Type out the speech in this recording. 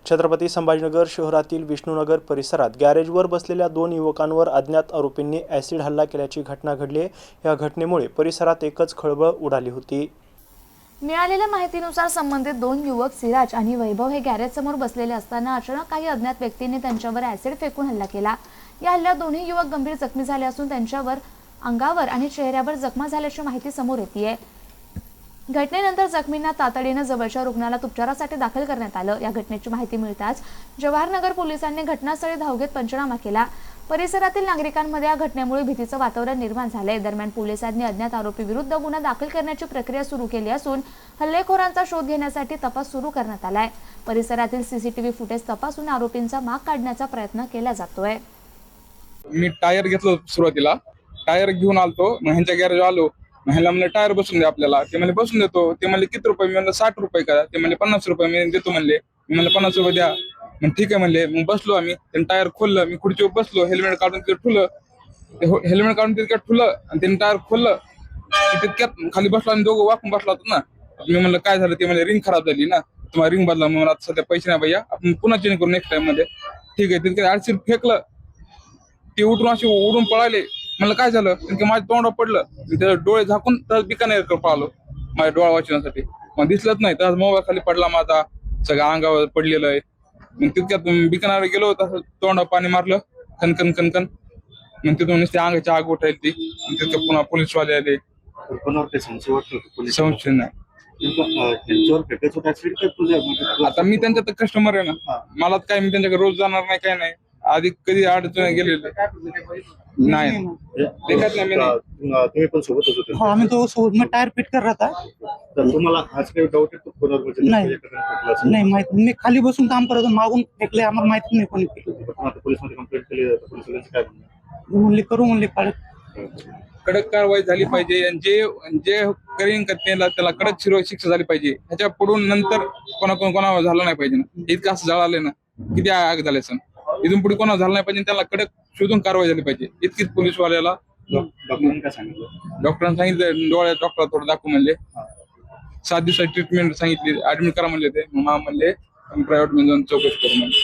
छत्रपती संभाजीनगर शहरातील विष्णुनगर परिसरात गॅरेजवर बसलेल्या 2 युवकांवर अज्ञात आरोपींनी ॲसिड हल्ला केल्याची घटना घडली आहे। या घटनेमुळे परिसरात एकच खळबळ उडाली होती। मिळालेल्या माहितीनुसार संबंधित 2 युवक सिराज आणि वैभव हे गॅरेज समोर बसलेले असताना अचानक काही अज्ञात व्यक्तींनी त्यांच्यावर ॲसिड फेकून हल्ला केला। या हल्ल्यात दोन्ही युवक गंभीर जखमी झाले असून त्यांच्यावर अंगावर आणि चेहऱ्यावर जखमा झाल्याची माहिती समोर येते। घटनेनंतर जखमींना तातडीने जवळच्या रुग्णालयात उपचारासाठी दाखल करण्यात आलं। या घटनेची माहिती मिळताच जवाहरनगर पोलिसांनी घटनास्थळी धाव घेत पंचनामा केला। परिसरातील नागरिकांमध्ये या घटनेमुळे भीतीचं वातावरण निर्माण झालंय। दरम्यान पोलिसांनी अज्ञात आरोपी विरुद्ध गुन्हा दाखल करण्याची प्रक्रिया सुरू केली असून हल्लेखोरांचा शोध घेण्यासाठी तपास सुरू करण्यात आलाय। परिसरातील सीसीटीव्ही फुटेज तपासून आरोपींचा माग काढण्याचा प्रयत्न केला जातोय। मी टायर घेतलो सुरुवातीला, टायर घेऊन आलतो, मग ह्यांच्या गॅरेज आलो, ह्याला म्हणले टायर बसून दे आपल्याला, ते म्हणले बसून देतो, ते म्हणले किती रुपये, मी म्हणलं 60 रुपये का, ते म्हणले 50 रुपये मी देतो म्हणले, मी म्हणलं 50 रुपये द्या, मग ठीक आहे म्हणले। मग बसलो आम्ही, त्यांनी टायर खोललं, मी खुर्चीवर बसलो, हेल्मेट काढून तिथे ठुलं, हेल्मेट काढून तितक्यात ठुलं आणि त्यांनी टायर खोललं, तितक्यात खाली बसलो आणि दोघं वाकून बसला होतो ना। मी म्हणलं काय झालं, ते म्हणले रिंग खराब झाली ना, तुम्हाला रिंग बदला, म्हणून आता सध्या पैसे नाही भैया, आपण पुन्हा चेंज करू नेक्स्ट टाइम मध्ये, ठीक आहे। तितक्यात ॲसिड फेकलं, ते उठून असे उडून पळाले। म्हणलं काय झालं, की माझ्या तोंडावर पडलं, त्याचे डोळे झाकून तर बिकानेर पळालो माझ्या डोळा वाचवण्यासाठी, मग दिसलंच नाही, तर मोबाईल खाली पडला माझा, सगळं अंगावर पडलेलं आहे। मग तितक्यात बिकानेर गेलो, तसं तोंडावर पाणी मारलं, कणकण कणकण, मग तिथून नुसते अंगाची आग उठायली ती, तितक्या पुन्हा पोलीसवाले आले। संशय नाही, आता मी त्यांच्यात कस्टमर आहे ना, मला काय, मी त्यांच्याकडे रोज जाणार नाही, काय नाही, आधी कधी अडचण गेलेलं नाही, देखत नाही मी तुम्ही पण सोबत होते? हो, आम्ही तो सोबत, मैं टायर फिट कर रहा था। तर तुम्हाला आज काही डाऊट आहे कोणावर? नाही माहिती, मी खाली बसून काम करत होतो, मागून फेकले, आम्हाला माहिती नाही कोणी फेकले। आता पोलिसांमध्ये कंप्लेंट केली, पोलिसांचं काय म्हणणं? म्हणले करू, म्हणले कडक कारवाई झाली पाहिजे, आणि जे करीन त्याला कडक शिक्षा झाली पाहिजे। ह्याच्या पुढून नंतर कोणावर झालं नाही पाहिजे ना, इतकं असं जळाले ना, किती आग झाले सण, इथून पुढे कोणावर झालं नाही पाहिजे, त्याला कडक शोधून कारवाई झाली पाहिजे, इतकीच पोलीसवाल्याला। डॉक्टरांनी काय सांगितलं? डॉक्टरांनी सांगितलं डोळ्यात डॉक्टर थोडं दाखवू म्हणले, 7 दिवसाची ट्रीटमेंट सांगितली, ऍडमिट करा म्हणले, ते म्हणले प्रायव्हेट मध्ये जाऊन चौकशी करू म्हणले।